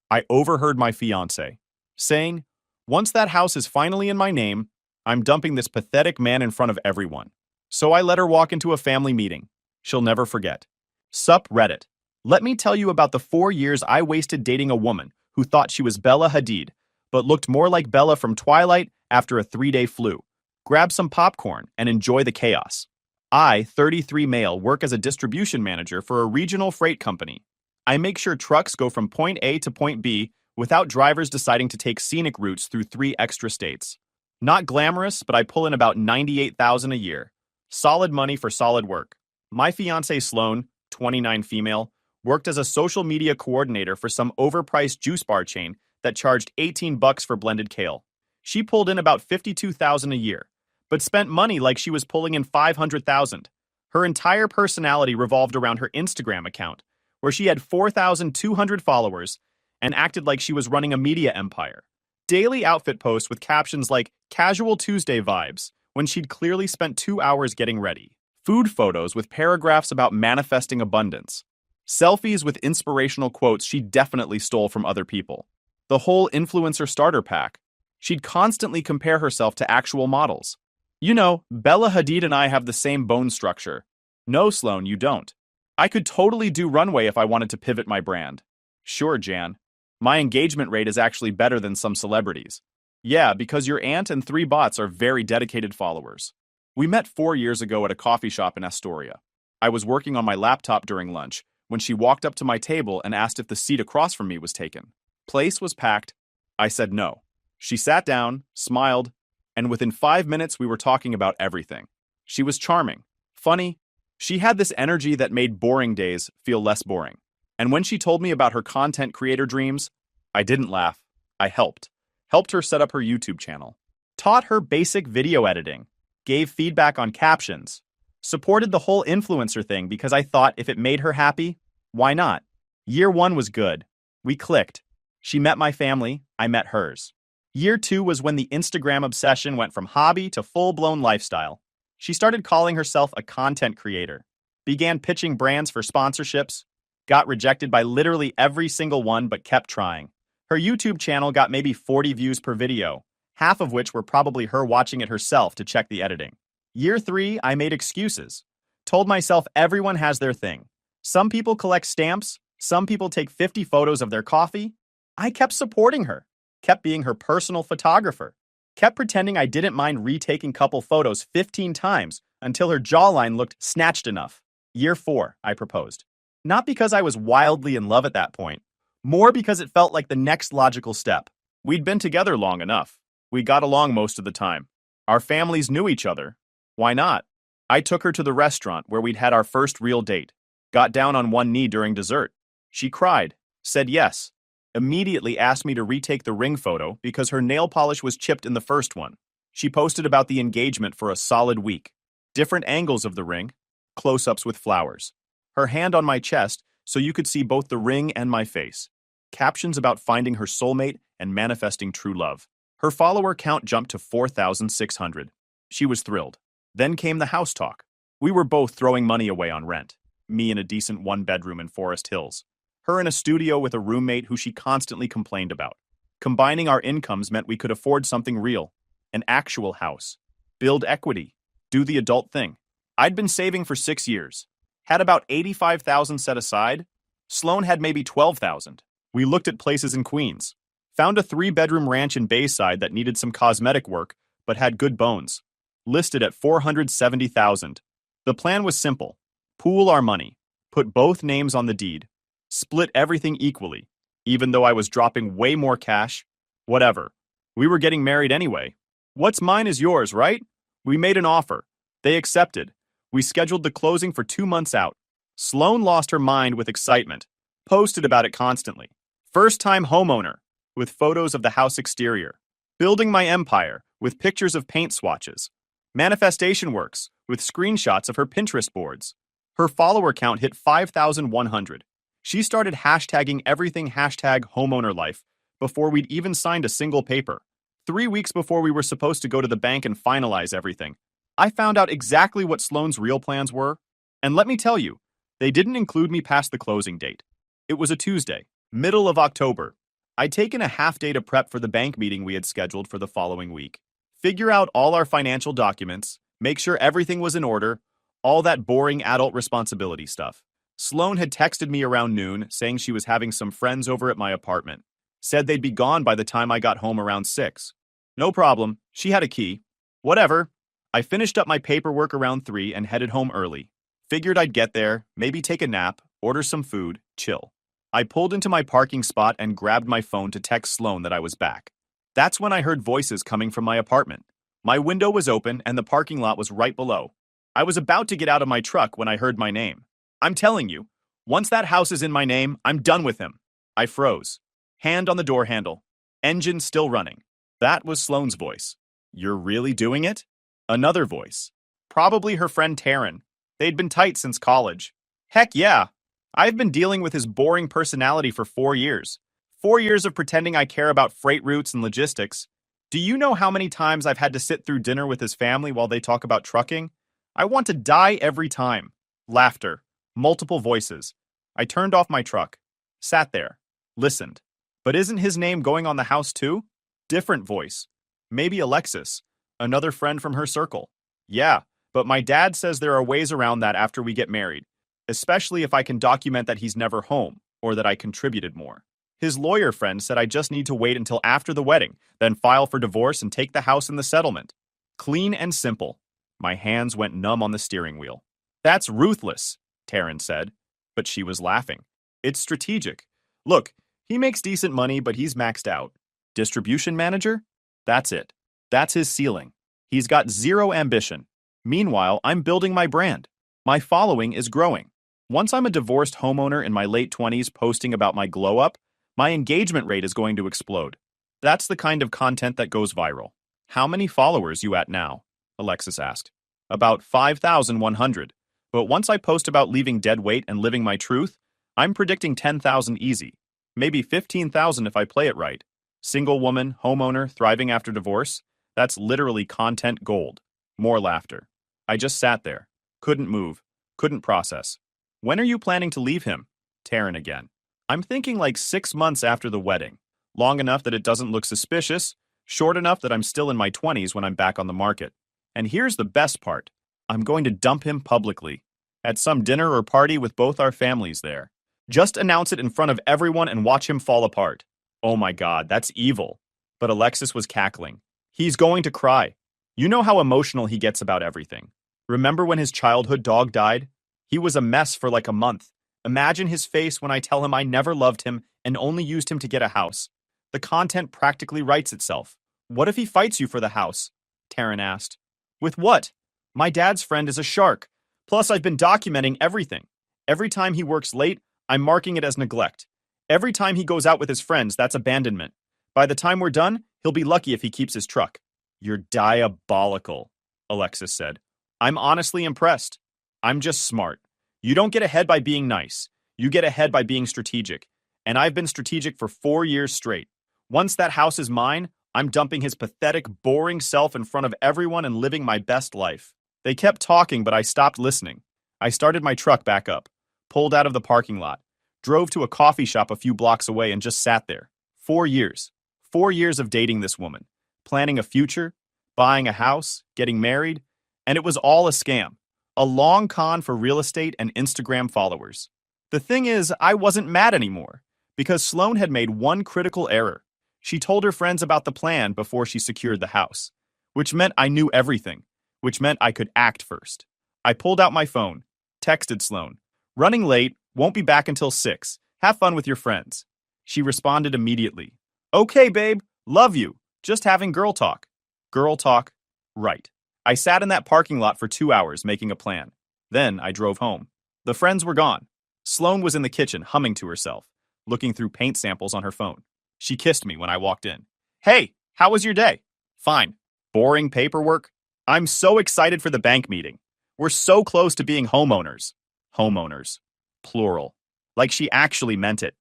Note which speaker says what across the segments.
Speaker 1: I overheard my fiancée saying, "Once that house is finally in my name, I'm dumping this pathetic man in front of everyone." So I let her walk into a family meeting. She'll never forget. Sup Reddit. Let me tell you about the 4 years I wasted dating a woman who thought she was Bella Hadid, but looked more like Bella from Twilight after a 3-day flu. Grab some popcorn and enjoy the chaos. I, 33 male, work as a distribution manager for a regional freight company. I make sure trucks go from point A to point B without drivers deciding to take scenic routes through 3 extra states. Not glamorous, but I pull in about $98,000 a year. Solid money for solid work. My fiancée Sloan, 29 female, worked as a social media coordinator for some overpriced juice bar chain that charged $18 for blended kale. She pulled in about $52,000 a year, but spent money like she was pulling in $500,000. Her entire personality revolved around her Instagram account, where she had 4,200 followers and acted like she was running a media empire. Daily outfit posts with captions like "Casual Tuesday vibes" when she'd clearly spent 2 hours getting ready. Food photos with paragraphs about manifesting abundance. Selfies with inspirational quotes she definitely stole from other people. The whole influencer starter pack. She'd constantly compare herself to actual models. You know, Bella Hadid and I have the same bone structure. No, Sloan, you don't. I could totally do runway if I wanted to pivot my brand. Sure, Jan. My engagement rate is actually better than some celebrities. Yeah, because your aunt and 3 bots are very dedicated followers. We met 4 years ago at a coffee shop in Astoria. I was working on my laptop during lunch when she walked up to my table and asked if the seat across from me was taken. Place was packed. I said no. She sat down, smiled, and within 5 minutes we were talking about everything. She was charming, funny. She had this energy that made boring days feel less boring. And when she told me about her content creator dreams, I didn't laugh. I helped. Helped her set up her YouTube channel. Taught her basic video editing. Gave feedback on captions. Supported the whole influencer thing because I thought if it made her happy, why not? Year 1 was good. We clicked. She met my family, I met hers. Year 2 was when the Instagram obsession went from hobby to full-blown lifestyle. She started calling herself a content creator. Began pitching brands for sponsorships. Got rejected by literally every single one but kept trying. Her YouTube channel got maybe 40 views per video, half of which were probably her watching it herself to check the editing. Year 3, I made excuses. Told myself everyone has their thing. Some people collect stamps, some people take 50 photos of their coffee. I kept supporting her, kept being her personal photographer, kept pretending I didn't mind retaking couple photos 15 times until her jawline looked snatched enough. Year 4, I proposed. Not because I was wildly in love at that point, more because it felt like the next logical step. We'd been together long enough. We got along most of the time. Our families knew each other. Why not? I took her to the restaurant where we'd had our first real date. Got down on one knee during dessert. She cried, said yes. Immediately asked me to retake the ring photo because her nail polish was chipped in the first one. She posted about the engagement for a solid week. Different angles of the ring, close-ups with flowers. Her hand on my chest so you could see both the ring and my face. Captions about finding her soulmate and manifesting true love. Her follower count jumped to 4,600. She was thrilled. Then came the house talk. We were both throwing money away on rent. Me in a decent 1-bedroom in Forest Hills. Her in a studio with a roommate who she constantly complained about. Combining our incomes meant we could afford something real. An actual house. Build equity. Do the adult thing. I'd been saving for 6 years. Had about 85,000 set aside. Sloan had maybe 12,000. We looked at places in Queens. Found a 3-bedroom ranch in Bayside that needed some cosmetic work, but had good bones. Listed at 470,000. The plan was simple. Pool our money. Put both names on the deed. Split everything equally. Even though I was dropping way more cash. Whatever. We were getting married anyway. What's mine is yours, right? We made an offer. They accepted. We scheduled the closing for 2 months out. Sloan lost her mind with excitement. Posted about it constantly. First-time homeowner, with photos of the house exterior. Building my empire, with pictures of paint swatches. Manifestation works, with screenshots of her Pinterest boards. Her follower count hit 5,100. She started hashtagging everything #homeownerlife before we'd even signed a single paper. 3 weeks before we were supposed to go to the bank and finalize everything, I found out exactly what Sloan's real plans were. And let me tell you, they didn't include me past the closing date. It was a Tuesday, middle of October. I'd taken a half day to prep for the bank meeting we had scheduled for the following week. Figure out all our financial documents, make sure everything was in order, all that boring adult responsibility stuff. Sloan had texted me around noon saying she was having some friends over at my apartment. Said they'd be gone by the time I got home around 6. No problem, she had a key. Whatever. I finished up my paperwork around 3 and headed home early. Figured I'd get there, maybe take a nap, order some food, chill. I pulled into my parking spot and grabbed my phone to text Sloan that I was back. That's when I heard voices coming from my apartment. My window was open and the parking lot was right below. I was about to get out of my truck when I heard my name. I'm telling you, once that house is in my name, I'm done with him. I froze. Hand on the door handle. Engine still running. That was Sloan's voice. You're really doing it? Another voice. Probably her friend Taryn. They'd been tight since college. Heck yeah. I've been dealing with his boring personality for 4 years. 4 years of pretending I care about freight routes and logistics. Do you know how many times I've had to sit through dinner with his family while they talk about trucking? I want to die every time. Laughter. Multiple voices. I turned off my truck. Sat there. Listened. But isn't his name going on the house too? Different voice. Maybe Alexis. Another friend from her circle. Yeah, but my dad says there are ways around that after we get married. Especially if I can document that he's never home, or that I contributed more. His lawyer friend said I just need to wait until after the wedding, then file for divorce and take the house in the settlement. Clean and simple. My hands went numb on the steering wheel. That's ruthless, Taryn said, but she was laughing. It's strategic. Look, he makes decent money, but he's maxed out. Distribution manager? That's it. That's his ceiling. He's got zero ambition. Meanwhile, I'm building my brand. My following is growing. Once I'm a divorced homeowner in my late 20s posting about my glow-up, my engagement rate is going to explode. That's the kind of content that goes viral. How many followers you at now? Alexis asked. About 5,100. But once I post about leaving dead weight and living my truth, I'm predicting 10,000 easy. Maybe 15,000 if I play it right. Single woman, homeowner, thriving after divorce. That's literally content gold. More laughter. I just sat there. Couldn't move. Couldn't process. When are you planning to leave him? Taryn again. I'm thinking like 6 months after the wedding. Long enough that it doesn't look suspicious, short enough that I'm still in my 20s when I'm back on the market. And here's the best part. I'm going to dump him publicly. At some dinner or party with both our families there. Just announce it in front of everyone and watch him fall apart. Oh my God, that's evil. But Alexis was cackling. He's going to cry. You know how emotional he gets about everything. Remember when his childhood dog died? He was a mess for like a month. Imagine his face when I tell him I never loved him and only used him to get a house. The content practically writes itself. What if he fights you for the house? Taryn asked. With what? My dad's friend is a shark. Plus, I've been documenting everything. Every time he works late, I'm marking it as neglect. Every time he goes out with his friends, that's abandonment. By the time we're done, he'll be lucky if he keeps his truck. You're diabolical, Alexis said. I'm honestly impressed. I'm just smart. You don't get ahead by being nice. You get ahead by being strategic. And I've been strategic for 4 years straight. Once that house is mine, I'm dumping his pathetic, boring self in front of everyone and living my best life. They kept talking, but I stopped listening. I started my truck back up, pulled out of the parking lot, drove to a coffee shop a few blocks away and just sat there. 4 years. 4 years of dating this woman, planning a future, buying a house, getting married, and it was all a scam. A long con for real estate and Instagram followers. The thing is, I wasn't mad anymore, because Sloan had made one critical error. She told her friends about the plan before she secured the house, which meant I knew everything, which meant I could act first. I pulled out my phone, texted Sloan. Running late, won't be back until 6. Have fun with your friends. She responded immediately. Okay, babe, love you. Just having girl talk. Girl talk, right. I sat in that parking lot for 2 hours making a plan. Then I drove home. The friends were gone. Sloan was in the kitchen humming to herself, looking through paint samples on her phone. She kissed me when I walked in. Hey, how was your day? Fine. Boring paperwork? I'm so excited for the bank meeting. We're so close to being homeowners. Homeowners. Plural. Like she actually meant it.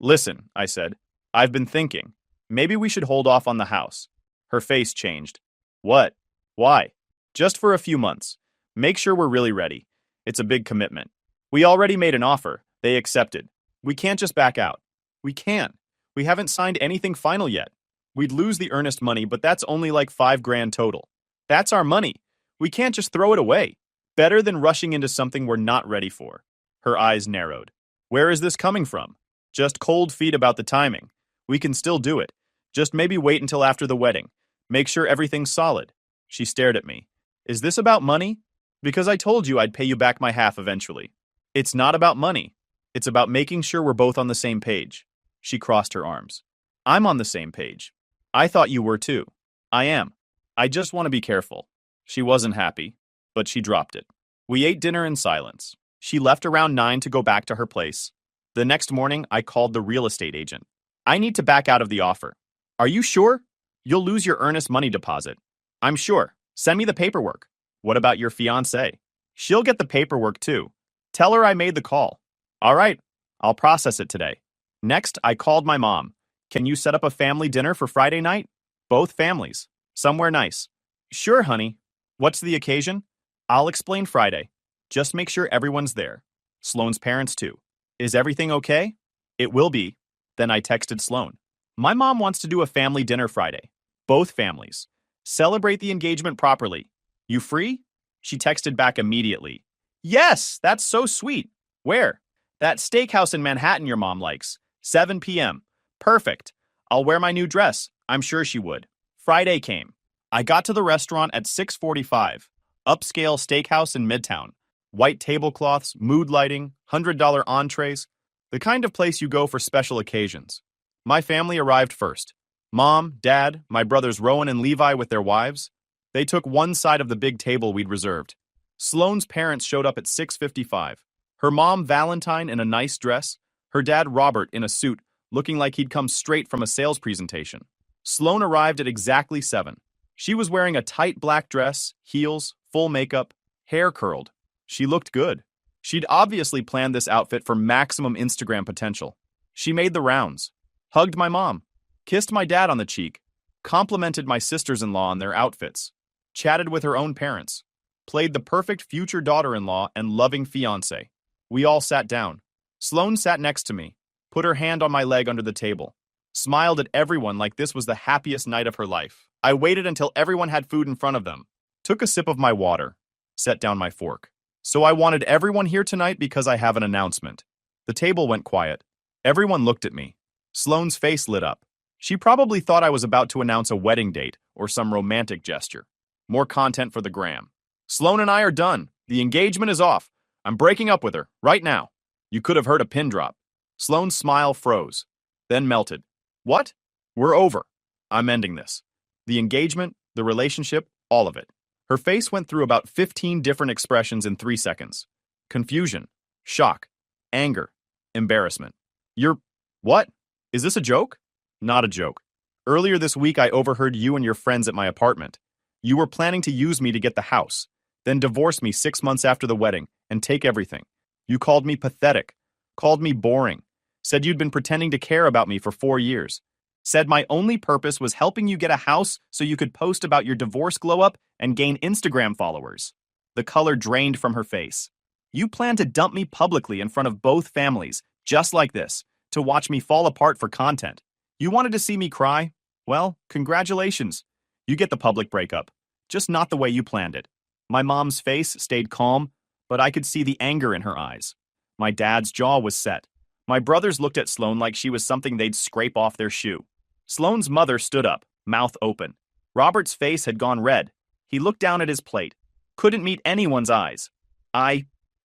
Speaker 1: Listen, I said. I've been thinking. Maybe we should hold off on the house. Her face changed. What? Why? Just for a few months. Make sure we're really ready. It's a big commitment. We already made an offer. They accepted. We can't just back out. We can. We haven't signed anything final yet. We'd lose the earnest money, but that's only like 5 grand total. That's our money. We can't just throw it away. Better than rushing into something we're not ready for. Her eyes narrowed. Where is this coming from? Just cold feet about the timing. We can still do it. Just maybe wait until after the wedding. Make sure everything's solid. She stared at me. Is this about money? Because I told you I'd pay you back my half eventually. It's not about money. It's about making sure we're both on the same page. She crossed her arms. I'm on the same page. I thought you were too. I am. I just want to be careful. She wasn't happy, but she dropped it. We ate dinner in silence. She left around 9 to go back to her place. The next morning, I called the real estate agent. I need to back out of the offer. Are you sure? You'll lose your earnest money deposit. I'm sure. Send me the paperwork. What about your fiancée? She'll get the paperwork too. Tell her I made the call. All right, I'll process it today. Next, I called my mom. Can you set up a family dinner for Friday night? Both families. Somewhere nice. Sure, honey. What's the occasion? I'll explain Friday. Just make sure everyone's there. Sloane's parents too. Is everything okay? It will be. Then I texted Sloane. My mom wants to do a family dinner Friday. Both families. Celebrate the engagement properly. You free? She texted back immediately. Yes, that's so sweet. Where? That steakhouse in Manhattan your mom likes. 7 p.m. Perfect. I'll wear my new dress. I'm sure she would. Friday came. I got to the restaurant at 6:45. Upscale steakhouse in Midtown. White tablecloths, mood lighting, $100 entrees. The kind of place you go for special occasions. My family arrived first. Mom, Dad, my brothers Rowan and Levi with their wives. They took one side of the big table we'd reserved. Sloane's parents showed up at 6:55. Her mom, Valentine, in a nice dress. Her dad, Robert, in a suit, looking like he'd come straight from a sales presentation. Sloane arrived at exactly 7. She was wearing a tight black dress, heels, full makeup, hair curled. She looked good. She'd obviously planned this outfit for maximum Instagram potential. She made the rounds, hugged my mom, kissed my dad on the cheek, complimented my sisters-in-law on their outfits, chatted with her own parents, played the perfect future daughter-in-law and loving fiancé. We all sat down. Sloane sat next to me, put her hand on my leg under the table, smiled at everyone like this was the happiest night of her life. I waited until everyone had food in front of them, took a sip of my water, set down my fork. So I wanted everyone here tonight because I have an announcement. The table went quiet. Everyone looked at me. Sloane's face lit up. She probably thought I was about to announce a wedding date or some romantic gesture. More content for the gram. Sloane and I are done. The engagement is off. I'm breaking up with her, right now. You could have heard a pin drop. Sloane's smile froze, then melted. What? We're over. I'm ending this. The engagement, the relationship, all of it. Her face went through about 15 different expressions in 3 seconds. Confusion, shock, anger, embarrassment. You're... what? Is this a joke? Not a joke. Earlier this week, I overheard you and your friends at my apartment. You were planning to use me to get the house, then divorce me 6 months after the wedding and take everything. You called me pathetic, called me boring, said you'd been pretending to care about me for 4 years, said my only purpose was helping you get a house so you could post about your divorce glow-up and gain Instagram followers. The color drained from her face. You planned to dump me publicly in front of both families, just like this, to watch me fall apart for content. You wanted to see me cry? Well, congratulations. You get the public breakup, just not the way you planned it. My mom's face stayed calm, but I could see the anger in her eyes. My dad's jaw was set. My brothers looked at Sloane like she was something they'd scrape off their shoe. Sloane's mother stood up, mouth open. Robert's face had gone red. He looked down at his plate. Couldn't meet anyone's eyes.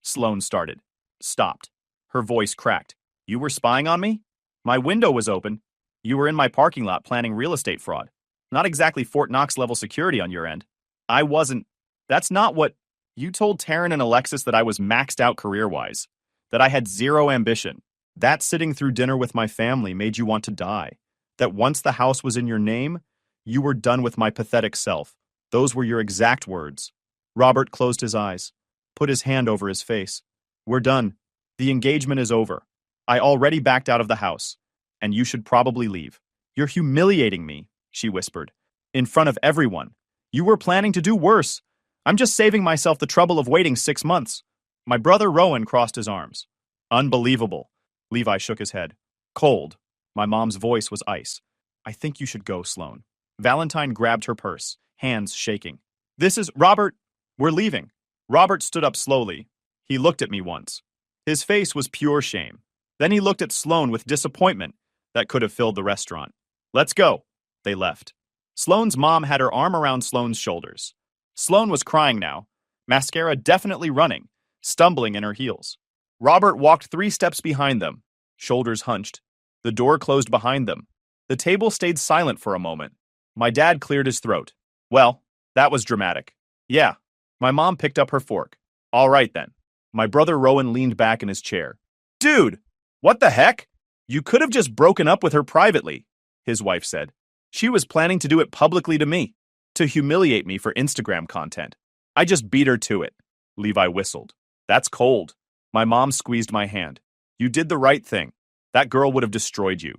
Speaker 1: Sloane started. Stopped. Her voice cracked. You were spying on me? My window was open. You were in my parking lot planning real estate fraud. Not exactly Fort Knox level security on your end. I wasn't. That's not what... You told Taryn and Alexis that I was maxed out career-wise, that I had zero ambition. That sitting through dinner with my family made you want to die. That once the house was in your name, you were done with my pathetic self. Those were your exact words. Robert closed his eyes, put his hand over his face. We're done. The engagement is over. I already backed out of the house, and you should probably leave. You're humiliating me, she whispered, in front of everyone. You were planning to do worse. I'm just saving myself the trouble of waiting 6 months. My brother Rowan crossed his arms. Unbelievable. Levi shook his head. Cold. My mom's voice was ice. I think you should go, Sloane. Valentine grabbed her purse, hands shaking. This is Robert. We're leaving. Robert stood up slowly. He looked at me once. His face was pure shame. Then he looked at Sloane with disappointment that could have filled the restaurant. Let's go. They left. Sloane's mom had her arm around Sloane's shoulders. Sloane was crying now, mascara definitely running, stumbling in her heels. Robert walked 3 steps behind them, shoulders hunched. The door closed behind them. The table stayed silent for a moment. My dad cleared his throat. Well, that was dramatic. Yeah. My mom picked up her fork. All right then. My brother Rowan leaned back in his chair. Dude, what the heck? You could have just broken up with her privately, his wife said. She was planning to do it publicly to me, to humiliate me for Instagram content. I just beat her to it. Levi whistled. That's cold. My mom squeezed my hand. You did the right thing. That girl would have destroyed you.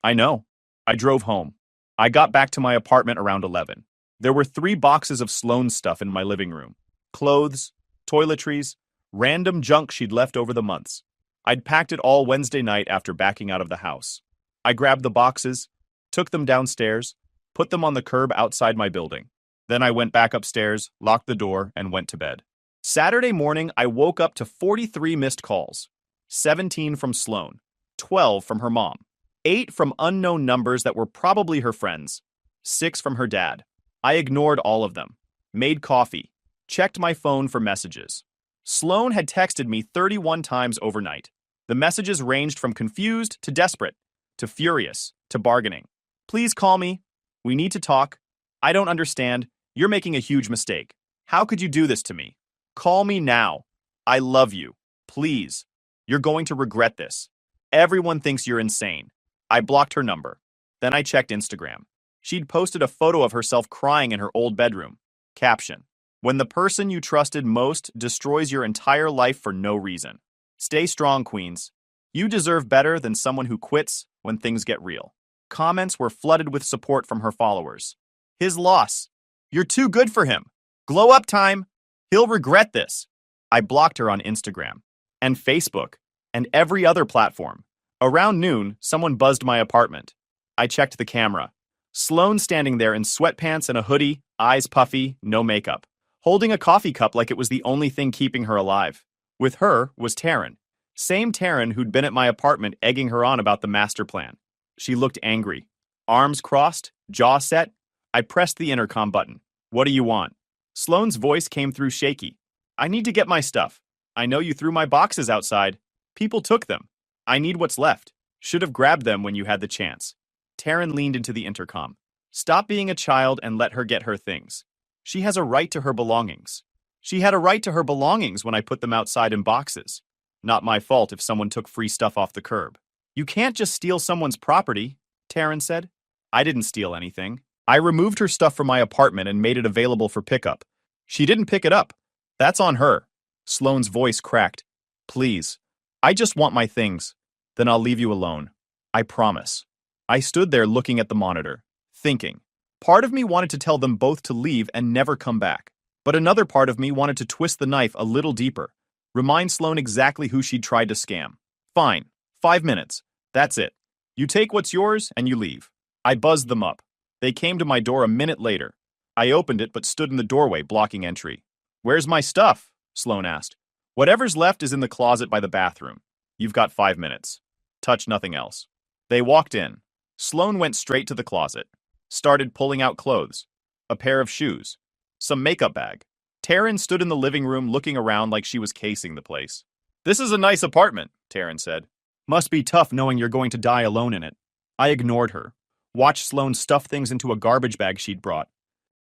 Speaker 1: I know. I drove home. I got back to my apartment around 11. There were 3 boxes of Sloane's stuff in my living room. Clothes, toiletries, random junk she'd left over the months. I'd packed it all Wednesday night after backing out of the house. I grabbed the boxes, took them downstairs, put them on the curb outside my building. Then I went back upstairs, locked the door, and went to bed. Saturday morning, I woke up to 43 missed calls. 17 from Sloane, 12 from her mom, 8 from unknown numbers that were probably her friends, 6 from her dad. I ignored all of them, made coffee, checked my phone for messages. Sloane had texted me 31 times overnight. The messages ranged from confused to desperate, to furious, to bargaining. Please call me. We need to talk. I don't understand. You're making a huge mistake. How could you do this to me? Call me now. I love you. Please. You're going to regret this. Everyone thinks you're insane. I blocked her number. Then I checked Instagram. She'd posted a photo of herself crying in her old bedroom. Caption: when the person you trusted most destroys your entire life for no reason. Stay strong, Queens. You deserve better than someone who quits when things get real. Comments were flooded with support from her followers. His loss. You're too good for him. Glow up time. He'll regret this. I blocked her on Instagram and Facebook and every other platform. Around noon, someone buzzed my apartment. I checked the camera. Sloane standing there in sweatpants and a hoodie, eyes puffy, no makeup, holding a coffee cup like it was the only thing keeping her alive. With her was Taryn. Same Taryn who'd been at my apartment egging her on about the master plan. She looked angry. Arms crossed, jaw set. I pressed the intercom button. What do you want? Sloane's voice came through shaky. I need to get my stuff. I know you threw my boxes outside. People took them. I need what's left. Should have grabbed them when you had the chance. Taryn leaned into the intercom. Stop being a child and let her get her things. She has a right to her belongings. She had a right to her belongings when I put them outside in boxes. Not my fault if someone took free stuff off the curb. You can't just steal someone's property, Taryn said. I didn't steal anything. I removed her stuff from my apartment and made it available for pickup. She didn't pick it up. That's on her. Sloane's voice cracked. Please. I just want my things. Then I'll leave you alone. I promise. I stood there looking at the monitor, thinking. Part of me wanted to tell them both to leave and never come back. But another part of me wanted to twist the knife a little deeper. Remind Sloane exactly who she'd tried to scam. Fine. 5 minutes. That's it. You take what's yours and you leave. I buzzed them up. They came to my door a minute later. I opened it but stood in the doorway blocking entry. Where's my stuff? Sloane asked. Whatever's left is in the closet by the bathroom. You've got 5 minutes. Touch nothing else. They walked in. Sloane went straight to the closet. Started pulling out clothes. A pair of shoes. Some makeup bag. Taryn stood in the living room looking around like she was casing the place. This is a nice apartment, Taryn said. Must be tough knowing you're going to die alone in it. I ignored her. Watched Sloane stuff things into a garbage bag she'd brought.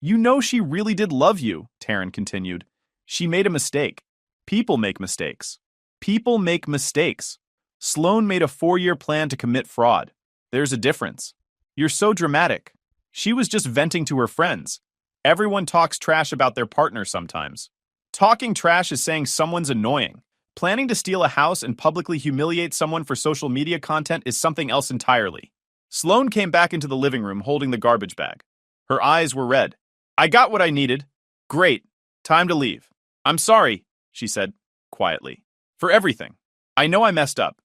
Speaker 1: You know she really did love you, Taryn continued. She made a mistake. People make mistakes. People make mistakes. Sloane made a 4-year plan to commit fraud. There's a difference. You're so dramatic. She was just venting to her friends. Everyone talks trash about their partner sometimes. Talking trash is saying someone's annoying. Planning to steal a house and publicly humiliate someone for social media content is something else entirely. Sloane came back into the living room holding the garbage bag. Her eyes were red. I got what I needed. Great. Time to leave. I'm sorry, she said, quietly. For everything. I know I messed up.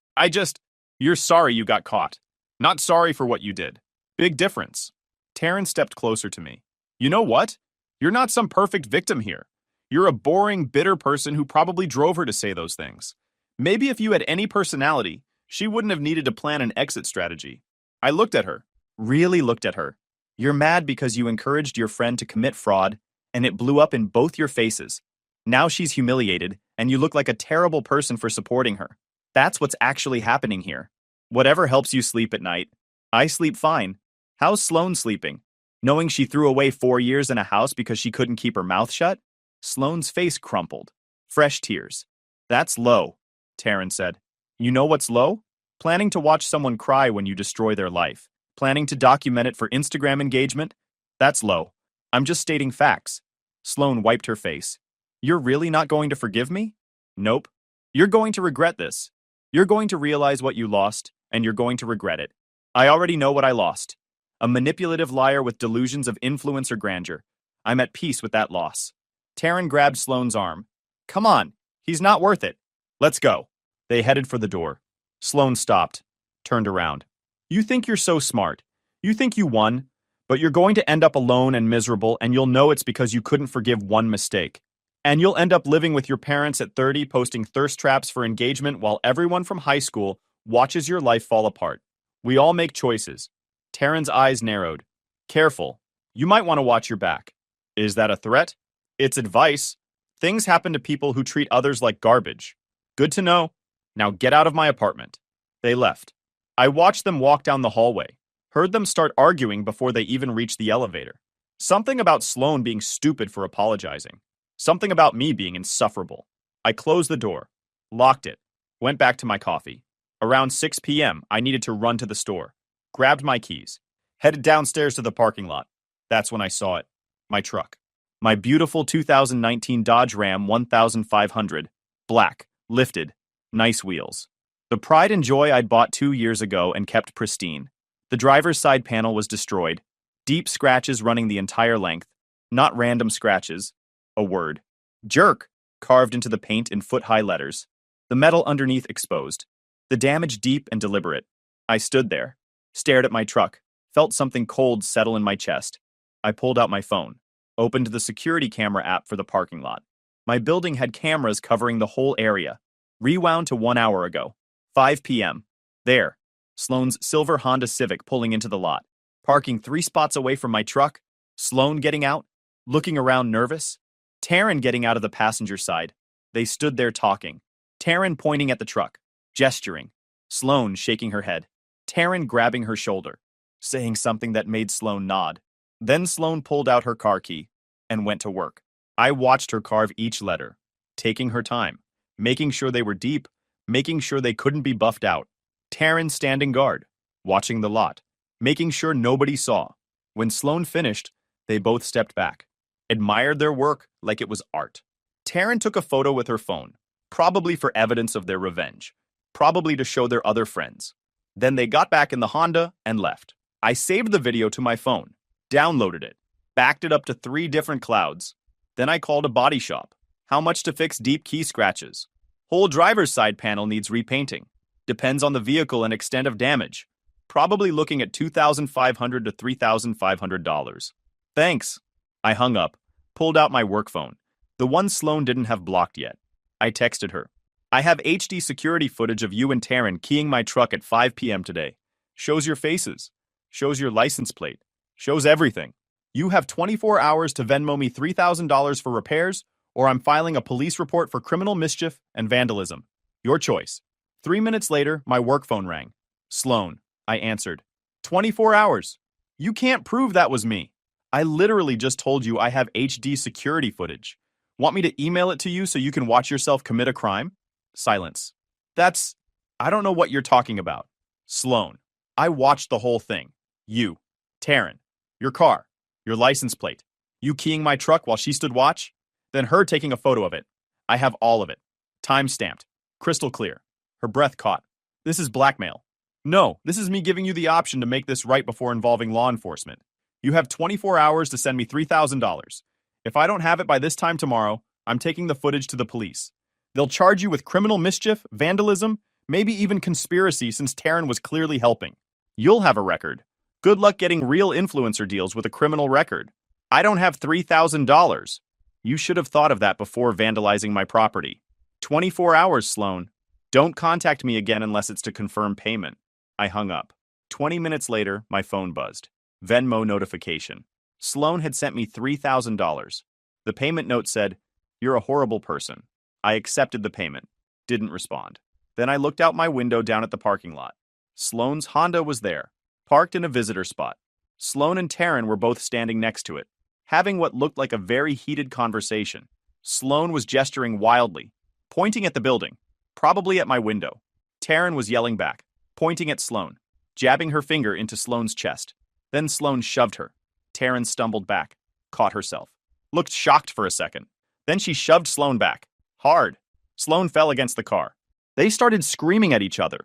Speaker 1: You're sorry you got caught. Not sorry for what you did. Big difference. Taryn stepped closer to me. You know what? You're not some perfect victim here. You're a boring, bitter person who probably drove her to say those things. Maybe if you had any personality, she wouldn't have needed to plan an exit strategy. I looked at her. Really looked at her. You're mad because you encouraged your friend to commit fraud, and it blew up in both your faces. Now she's humiliated, and you look like a terrible person for supporting her. That's what's actually happening here. Whatever helps you sleep at night. I sleep fine. How's Sloane sleeping? Knowing she threw away 4 years in a house because she couldn't keep her mouth shut? Sloane's face crumpled. Fresh tears. That's low, Taryn said. You know what's low? Planning to watch someone cry when you destroy their life. Planning to document it for Instagram engagement? That's low. I'm just stating facts. Sloane wiped her face. You're really not going to forgive me? Nope. You're going to regret this. You're going to realize what you lost, and you're going to regret it. I already know what I lost. A manipulative liar with delusions of influence or grandeur. I'm at peace with that loss. Taryn grabbed Sloane's arm. Come on, he's not worth it. Let's go. They headed for the door. Sloane stopped, turned around. You think you're so smart. You think you won, but you're going to end up alone and miserable, and you'll know it's because you couldn't forgive one mistake. And you'll end up living with your parents at 30, posting thirst traps for engagement while everyone from high school watches your life fall apart. We all make choices. Taryn's eyes narrowed. Careful. You might want to watch your back. Is that a threat? It's advice. Things happen to people who treat others like garbage. Good to know. Now get out of my apartment. They left. I watched them walk down the hallway, heard them start arguing before they even reached the elevator. Something about Sloane being stupid for apologizing. Something about me being insufferable. I closed the door, locked it, went back to my coffee. Around 6 p.m., I needed to run to the store, grabbed my keys, headed downstairs to the parking lot. That's when I saw it. My truck. My beautiful 2019 Dodge Ram 1500. Black, lifted, nice wheels. The pride and joy I'd bought 2 years ago and kept pristine. The driver's side panel was destroyed. Deep scratches running the entire length. Not random scratches. A word. Jerk! Carved into the paint in foot-high letters. The metal underneath exposed. The damage deep and deliberate. I stood there, stared at my truck, felt something cold settle in my chest. I pulled out my phone, opened the security camera app for the parking lot. My building had cameras covering the whole area. Rewound to 1 hour ago. 5 p.m. There. Sloane's silver Honda Civic pulling into the lot. Parking 3 spots away from my truck. Sloane getting out, looking around nervous. Taryn getting out of the passenger side. They stood there talking. Taryn pointing at the truck, gesturing. Sloane shaking her head. Taryn grabbing her shoulder, saying something that made Sloane nod. Then Sloane pulled out her car key and went to work. I watched her carve each letter, taking her time, making sure they were deep, making sure they couldn't be buffed out. Taryn standing guard, watching the lot, making sure nobody saw. When Sloane finished, they both stepped back, admired their work like it was art. Taryn took a photo with her phone, probably for evidence of their revenge, probably to show their other friends. Then they got back in the Honda and left. I saved the video to my phone, downloaded it, backed it up to 3 different clouds. Then I called a body shop. How much to fix deep key scratches? Whole driver's side panel needs repainting. Depends on the vehicle and extent of damage. Probably looking at $2,500 to $3,500. Thanks. I hung up, pulled out my work phone, the one Sloane didn't have blocked yet. I texted her. I have HD security footage of you and Taryn keying my truck at 5 p.m. today. Shows your faces. Shows your license plate. Shows everything. You have 24 hours to Venmo me $3,000 for repairs, or I'm filing a police report for criminal mischief and vandalism. Your choice. 3 minutes later, my work phone rang. Sloane. I answered. 24 hours. You can't prove that was me. I literally just told you I have HD security footage. Want me to email it to you so you can watch yourself commit a crime? Silence. I don't know what you're talking about. Sloane. I watched the whole thing. You. Taryn. Your car. Your license plate. You keying my truck while she stood watch? Then her taking a photo of it. I have all of it. Time-stamped. Crystal clear. Her breath caught. This is blackmail. No, this is me giving you the option to make this right before involving law enforcement. You have 24 hours to send me $3,000. If I don't have it by this time tomorrow, I'm taking the footage to the police. They'll charge you with criminal mischief, vandalism, maybe even conspiracy since Taryn was clearly helping. You'll have a record. Good luck getting real influencer deals with a criminal record. I don't have $3,000. You should have thought of that before vandalizing my property. 24 hours, Sloan. Don't contact me again unless it's to confirm payment. I hung up. 20 minutes later, my phone buzzed. Venmo notification. Sloan had sent me $3,000. The payment note said, "You're a horrible person." I accepted the payment. Didn't respond. Then I looked out my window down at the parking lot. Sloan's Honda was there, parked in a visitor spot. Sloan and Taryn were both standing next to it, having what looked like a very heated conversation. Sloan was gesturing wildly, pointing at the building, probably at my window. Taryn was yelling back, pointing at Sloan, jabbing her finger into Sloan's chest. Then Sloan shoved her. Taryn stumbled back, caught herself, looked shocked for a second. Then she shoved Sloan back, hard. Sloan fell against the car. They started screaming at each other.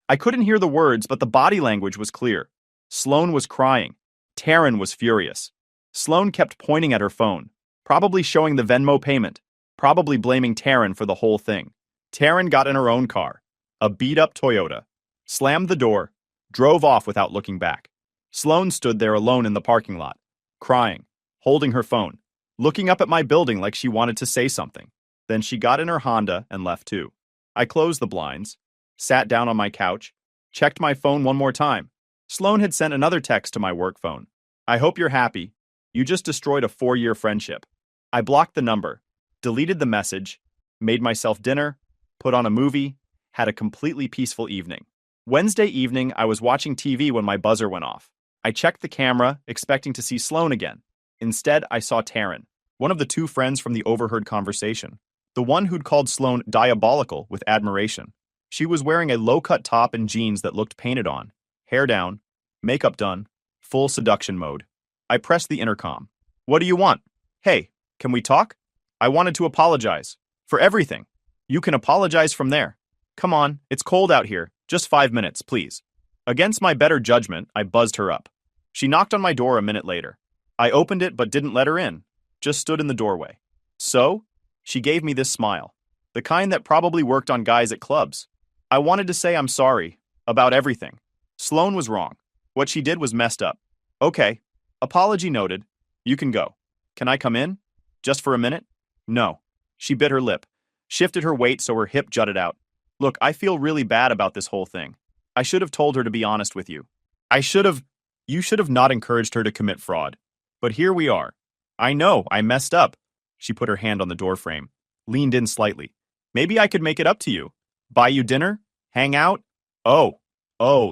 Speaker 1: I couldn't hear the words, but the body language was clear. Sloan was crying. Taryn was furious. Sloan kept pointing at her phone, probably showing the Venmo payment, probably blaming Taryn for the whole thing. Taryn got in her own car, a beat-up Toyota, slammed the door, drove off without looking back. Sloan stood there alone in the parking lot, crying, holding her phone, looking up at my building like she wanted to say something. Then she got in her Honda and left too. I closed the blinds, sat down on my couch, checked my phone one more time. Sloan had sent another text to my work phone. "I hope you're happy. You just destroyed a 4-year friendship." I blocked the number, deleted the message, made myself dinner, put on a movie, had a completely peaceful evening. Wednesday evening, I was watching TV when my buzzer went off. I checked the camera, expecting to see Sloan again. Instead, I saw Taryn, one of the two friends from the Overheard conversation, the one who'd called Sloan diabolical with admiration. She was wearing a low-cut top and jeans that looked painted on, hair down, makeup done, full seduction mode. I pressed the intercom. "What do you want?" "Hey, can we talk? I wanted to apologize. For everything. You can apologize from there. Come on, it's cold out here. Just 5 minutes, please." Against my better judgment, I buzzed her up. She knocked on my door a minute later. I opened it but didn't let her in, just stood in the doorway. "So?" She gave me this smile, the kind that probably worked on guys at clubs. I wanted to say I'm sorry, about everything. Sloan was wrong. What she did was messed up. "Okay. Apology noted. You can go." "Can I come in? Just for a minute?" "No." She bit her lip, shifted her weight so her hip jutted out. "Look, I feel really bad about this whole thing. I should have told her to be honest with you. You should have not encouraged her to commit fraud. But here we are. I know, I messed up." She put her hand on the doorframe, leaned in slightly. "Maybe I could make it up to you. Buy you dinner? Hang out?" Oh,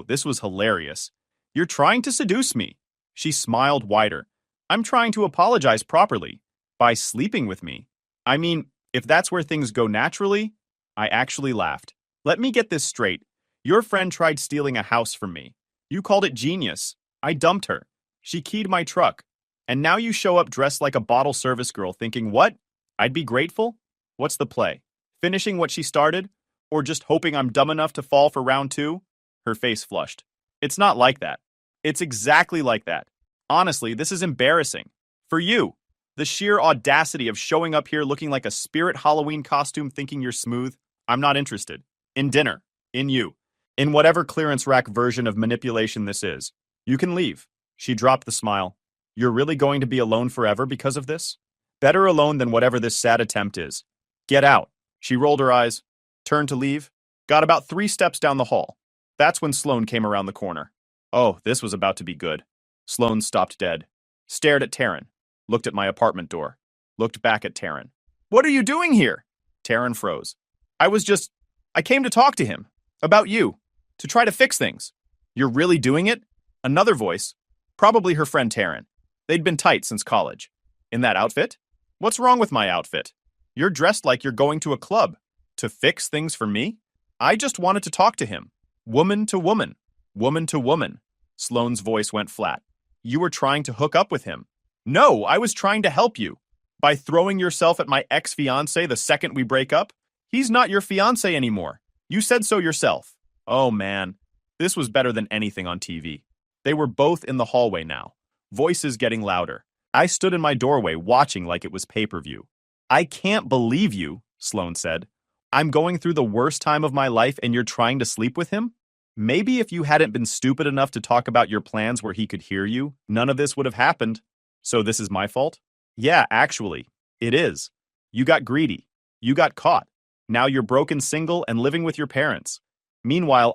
Speaker 1: this was hilarious. "You're trying to seduce me." She smiled wider. "I'm trying to apologize properly. By sleeping with me. I mean, if that's where things go naturally." I actually laughed. "Let me get this straight. Your friend tried stealing a house from me. You called it genius. I dumped her. She keyed my truck. And now you show up dressed like a bottle service girl thinking, what? I'd be grateful? What's the play? Finishing what she started? Or just hoping I'm dumb enough to fall for round 2? Her face flushed. "It's not like that. It's exactly like that. Honestly, this is embarrassing. For you. The sheer audacity of showing up here looking like a spirit Halloween costume thinking you're smooth. I'm not interested. In dinner. In you. In whatever clearance rack version of manipulation this is. You can leave." She dropped the smile. "You're really going to be alone forever because of this? Better alone than whatever this sad attempt is. Get out." She rolled her eyes, turned to leave, got about 3 steps down the hall. That's when Sloan came around the corner. Oh, this was about to be good. Sloan stopped dead, stared at Taryn, looked at my apartment door, looked back at Taryn. "What are you doing here?" Taryn froze. I came to talk to him. About you. To try to fix things." "You're really doing it?" Another voice. Probably her friend Taryn. They'd been tight since college. "In that outfit? What's wrong with my outfit? You're dressed like you're going to a club. To fix things for me? I just wanted to talk to him. Woman to woman. Woman to woman." Sloane's voice went flat. "You were trying to hook up with him." "No, I was trying to help you. By throwing yourself at my ex-fiancé the second we break up? He's not your fiancé anymore. You said so yourself." Oh man, this was better than anything on TV. They were both in the hallway now, voices getting louder. I stood in my doorway watching like it was pay-per-view. "I can't believe you," Sloan said. "I'm going through the worst time of my life and you're trying to sleep with him?" Maybe if you hadn't been stupid enough to talk about your plans where he could hear you, none of this would have happened. So this is my fault? Yeah, actually, it is. You got greedy. You got caught. Now you're broken single and living with your parents. Meanwhile,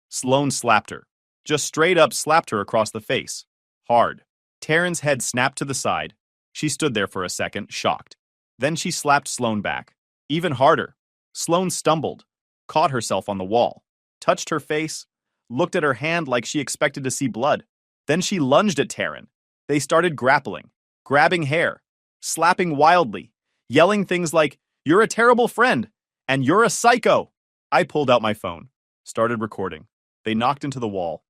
Speaker 1: Sloane slapped her. Just straight up slapped her across the face. Hard. Taryn's head snapped to the side. She stood there for a second, shocked. Then she slapped Sloane back. Even harder. Sloane stumbled, caught herself on the wall, touched her face, looked at her hand like she expected to see blood. Then she lunged at Taryn. They started grappling, grabbing hair, slapping wildly, yelling things like, "You're a terrible friend," and "You're a psycho." I pulled out my phone, started recording. They knocked into the wall,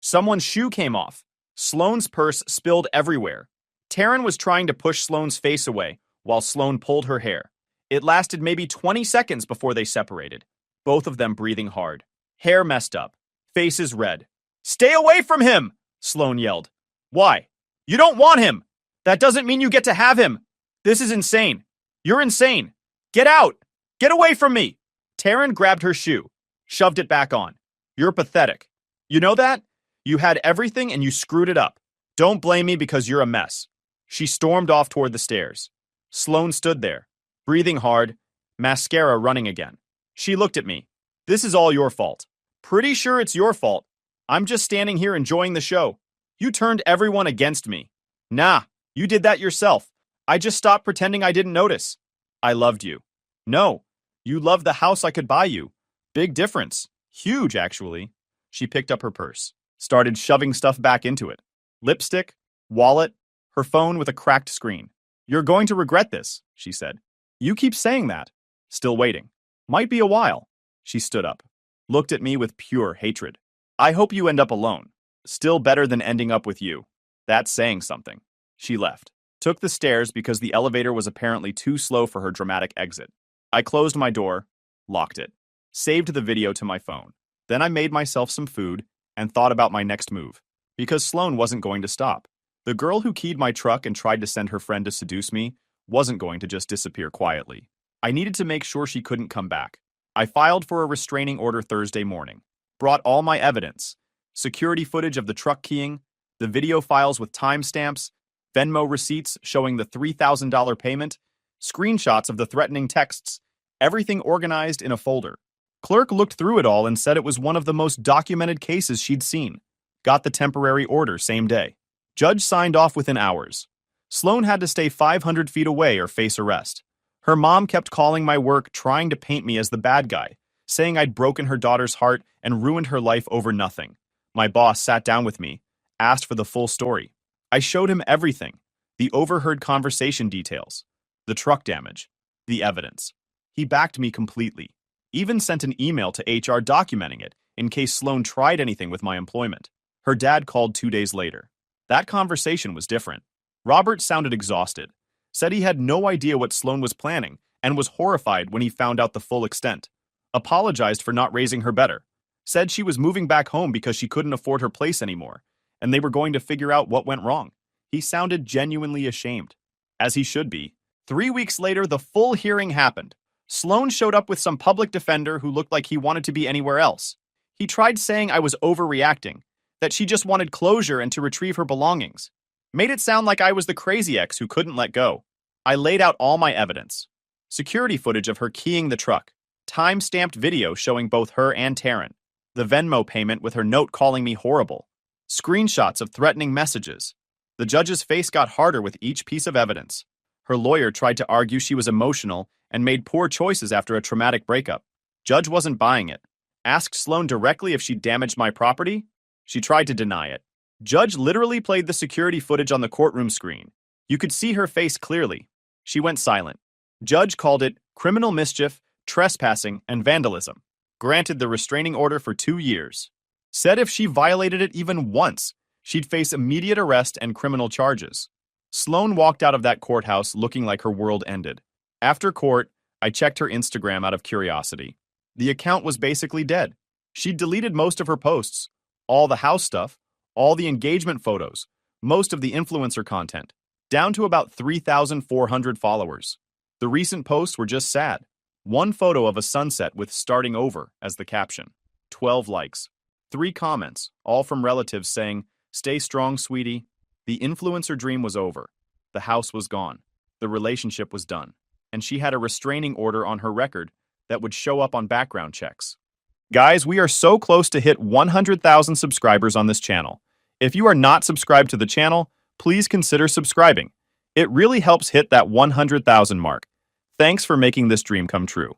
Speaker 1: someone's shoe came off. Sloane's purse spilled everywhere. Taryn was trying to push Sloane's face away while Sloane pulled her hair. It lasted maybe 20 seconds before they separated, both of them breathing hard. Hair messed up, faces red. "Stay away from him!" Sloane yelled. "Why? You don't want him! That doesn't mean you get to have him! This is insane! You're insane! Get out! Get away from me!" Taryn grabbed her shoe, shoved it back on. "You're pathetic. You know that? You had everything and you screwed it up. Don't blame me because you're a mess." She stormed off toward the stairs. Sloane stood there, breathing hard, mascara running again. She looked at me. "This is all your fault." "Pretty sure it's your fault. I'm just standing here enjoying the show. You turned everyone against me." "Nah, you did that yourself. I just stopped pretending I didn't notice." "I loved you." "No, you loved the house I could buy you." "Big difference. Huge, actually." She picked up her purse, started shoving stuff back into it. Lipstick, wallet, her phone with a cracked screen. "You're going to regret this," she said. "You keep saying that." Still waiting. "Might be a while." She stood up, looked at me with pure hatred. "I hope you end up alone. Still better than ending up with you. That's saying something." She left, took the stairs because the elevator was apparently too slow for her dramatic exit. I closed my door, locked it, saved the video to my phone. Then I made myself some food and thought about my next move, because Sloane wasn't going to stop. The girl who keyed my truck and tried to send her friend to seduce me wasn't going to just disappear quietly. I needed to make sure she couldn't come back. I filed for a restraining order Thursday morning, brought all my evidence, security footage of the truck keying, the video files with timestamps, Venmo receipts showing the $3,000 payment, screenshots of the threatening texts, everything organized in a folder. Clerk looked through it all and said it was one of the most documented cases she'd seen. Got the temporary order same day. Judge signed off within hours. Sloane had to stay 500 feet away or face arrest. Her mom kept calling my work trying to paint me as the bad guy, saying I'd broken her daughter's heart and ruined her life over nothing. My boss sat down with me, asked for the full story. I showed him everything, the overheard conversation details, the truck damage, the evidence. He backed me completely, even sent an email to HR documenting it in case Sloane tried anything with my employment. Her dad called 2 days later. That conversation was different. Robert sounded exhausted, said he had no idea what Sloane was planning and was horrified when he found out the full extent. Apologized for not raising her better. Said she was moving back home because she couldn't afford her place anymore, and they were going to figure out what went wrong. He sounded genuinely ashamed, as he should be. 3 weeks later, the full hearing happened. Sloane showed up with some public defender who looked like he wanted to be anywhere else. He tried saying I was overreacting, that she just wanted closure and to retrieve her belongings. Made it sound like I was the crazy ex who couldn't let go. I laid out all my evidence. Security footage of her keying the truck, time-stamped video showing both her and Taryn, the Venmo payment with her note calling me horrible, screenshots of threatening messages. The judge's face got harder with each piece of evidence. Her lawyer tried to argue she was emotional and made poor choices after a traumatic breakup. Judge wasn't buying it. Asked Sloane directly if she damaged my property. She tried to deny it. Judge literally played the security footage on the courtroom screen. You could see her face clearly. She went silent. Judge called it criminal mischief, trespassing, and vandalism. Granted the restraining order for 2 years. Said if she violated it even once, she'd face immediate arrest and criminal charges. Sloane walked out of that courthouse looking like her world ended. After court, I checked her Instagram out of curiosity. The account was basically dead. She'd deleted most of her posts, all the house stuff, all the engagement photos, most of the influencer content, down to about 3,400 followers. The recent posts were just sad. One photo of a sunset with "starting over" as the caption. 12 likes. 3 comments, all from relatives saying, "Stay strong, sweetie." The influencer dream was over. The house was gone. The relationship was done. And she had a restraining order on her record that would show up on background checks. Guys, we are so close to hit 100,000 subscribers on this channel. If you are not subscribed to the channel, please consider subscribing. It really helps hit that 100,000 mark. Thanks for making this dream come true.